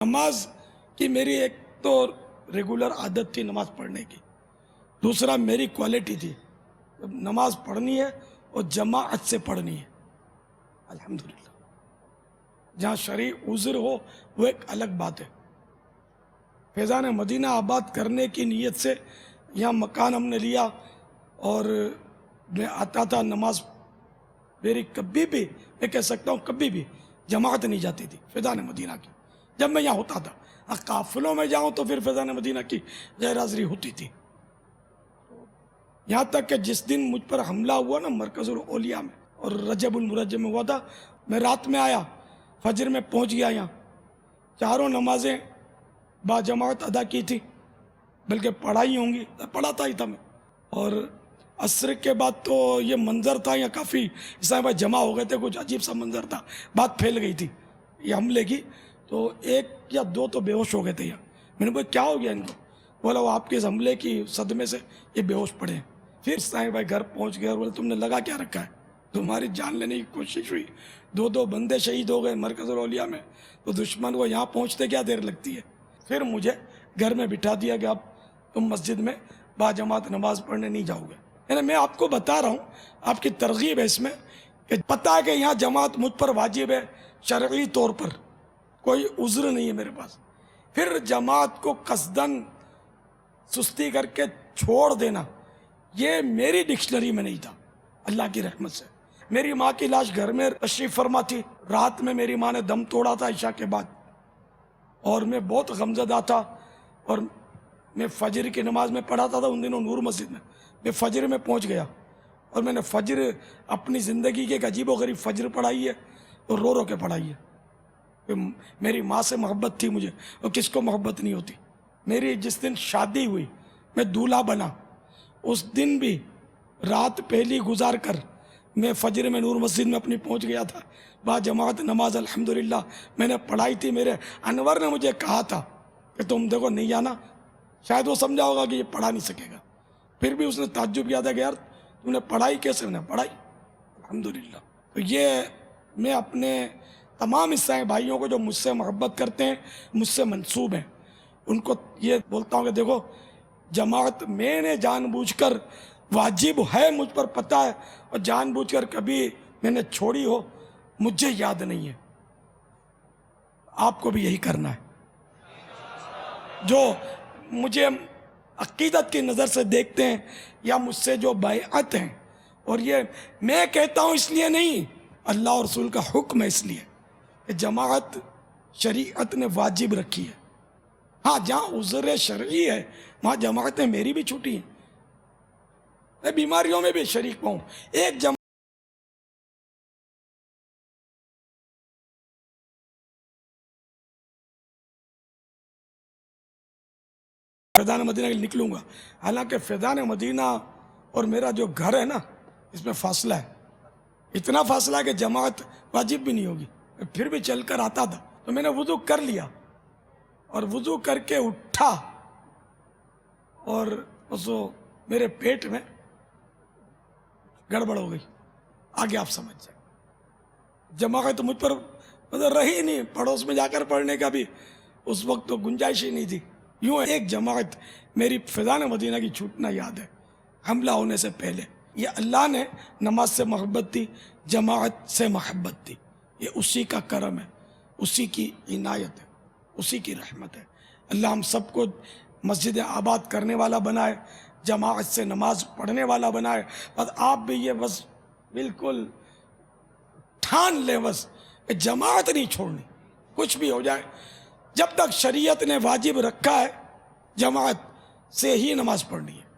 نماز کی میری ایک تو ریگولر عادت تھی نماز پڑھنے کی، دوسرا میری کوالٹی تھی نماز پڑھنی ہے اور جماعت سے پڑھنی ہے۔ الحمدللہ جہاں شرعی عذر ہو وہ ایک الگ بات ہے۔ فیضان مدینہ آباد کرنے کی نیت سے یہاں مکان ہم نے لیا اور میں آتا تھا نماز میری کبھی بھی میں کہہ سکتا ہوں کبھی بھی جماعت نہیں جاتی تھی فیضان مدینہ کی جب میں یہاں ہوتا تھا۔ قافلوں میں جاؤں تو پھر فیضان مدینہ کی غیر حاضری ہوتی تھی، یہاں تک کہ جس دن مجھ پر حملہ ہوا نا مرکز الاولیاء میں اور رجب المرجب میں ہوا تھا، میں رات میں آیا، فجر میں پہنچ گیا یہاں، چاروں نمازیں با جماعت ادا کی تھی، بلکہ پڑھائی ہوں گی پڑھاتا ہی تھا میں۔ اور عصر کے بعد تو یہ منظر تھا، یہاں کافی عیسائی بھائی جمع ہو گئے تھے، کچھ عجیب سا منظر تھا، بات پھیل گئی تھی یہ حملے کی، تو ایک یا دو تو بے ہوش ہو گئے تھے یہاں۔ میں نے بولا کیا ہو گیا ان کو؟ بولا وہ آپ کے اس حملے کی صدمے سے یہ بے ہوش پڑے ہیں۔ پھر عیسائی بھائی گھر پہنچ گئے اور بولے تم نے لگا کیا رکھا ہے؟ تمہاری جان لینے کی کوشش ہوئی، دو بندے شہید ہو گئے مرکز الاولیاء میں، تو دشمن کو یہاں پہنچتے کیا دیر لگتی ہے؟ پھر مجھے گھر میں بٹھا دیا کہ اب تم مسجد میں با جماعت نماز پڑھنے نہیں جاؤ گے۔ یعنی میں آپ کو بتا رہا ہوں، آپ کی ترغیب ہے اس میں کہ پتہ ہے کہ یہاں جماعت مجھ پر واجب ہے شرعی طور پر، کوئی عذر نہیں ہے میرے پاس، پھر جماعت کو قصداً سستی کر کے چھوڑ دینا یہ میری ڈکشنری میں نہیں تھا۔ اللہ کی رحمت سے میری ماں کی لاش گھر میں تشریف فرما تھی، رات میں میری ماں نے دم توڑا تھا عشاء کے بعد، اور میں بہت غمزدہ تھا، اور میں فجر کی نماز میں پڑھاتا تھا ان دنوں نور مسجد میں فجر میں پہنچ گیا، اور میں نے فجر اپنی زندگی کے ایک عجیب و غریب فجر پڑھائی ہے اور رو رو کے پڑھائی ہے۔ میری ماں سے محبت تھی مجھے، اور کس کو محبت نہیں ہوتی۔ میری جس دن شادی ہوئی میں دولہا بنا، اس دن بھی رات پہلی گزار کر میں فجر میں نور مسجد میں اپنی پہنچ گیا تھا، با جماعت نماز الحمدللہ میں نے پڑھائی تھی۔ میرے انور نے مجھے کہا تھا کہ تم دیکھو نہیں جانا، شاید وہ سمجھا ہوگا کہ یہ پڑھا نہیں سکے گا، پھر بھی اس نے تعجب کیا تھا کہ یار تم نے پڑھائی کیسے؟ میں نے پڑھائی الحمدللہ۔ تو یہ میں اپنے تمام عیسائی بھائیوں کو جو مجھ سے محبت کرتے ہیں، مجھ سے منسوب ہیں، ان کو یہ بولتا ہوں کہ دیکھو جماعت میں نے جان بوجھ کر واجب ہے مجھ پر پتہ ہے، اور جان بوجھ کر کبھی میں نے چھوڑی ہو مجھے یاد نہیں ہے۔ آپ کو بھی یہی کرنا ہے۔ جو مجھے عقیدت کی نظر سے دیکھتے ہیں یا مجھ سے جو بیعت ہیں، اور یہ میں کہتا ہوں اس لیے نہیں، اللہ اور رسول کا حکم ہے اس لیے کہ جماعت شریعت نے واجب رکھی ہے۔ ہاں جہاں عذر شرعی ہے وہاں جماعتیں میری بھی چھوٹی ہیں، میں بیماریوں میں بھی شریک ہوں۔ ایک جماعت فیضان مدینہ کے لیے نکلوں گا، حالانکہ فیضان مدینہ اور میرا جو گھر ہے نا اس میں فاصلہ ہے، اتنا فاصلہ ہے کہ جماعت واجب بھی نہیں ہوگی، پھر بھی چل کر آتا تھا۔ تو میں نے وضو کر لیا اور وضو کر کے اٹھا، اور میرے پیٹ میں گڑبڑ ہو گئی، آگے آپ سمجھ جائیں۔ جماعت تو مجھ پر رہی نہیں، پڑوس میں جا کر پڑھنے کا بھی اس وقت تو گنجائش ہی نہیں تھی۔ یوں ایک جماعت میری فیضان مدینہ کی چھوٹنا یاد ہے، حملہ ہونے سے پہلے۔ یہ اللہ نے نماز سے محبت دی، جماعت سے محبت دی، یہ اسی کا کرم ہے، اسی کی عنایت ہے، اسی کی رحمت ہے۔ اللہ ہم سب کو مسجد آباد کرنے والا بنائے، جماعت سے نماز پڑھنے والا بنائے، اور آپ بھی یہ بس بالکل ٹھان لیں بس کہ جماعت نہیں چھوڑنی، کچھ بھی ہو جائے، جب تک شریعت نے واجب رکھا ہے جماعت سے ہی نماز پڑھنی ہے۔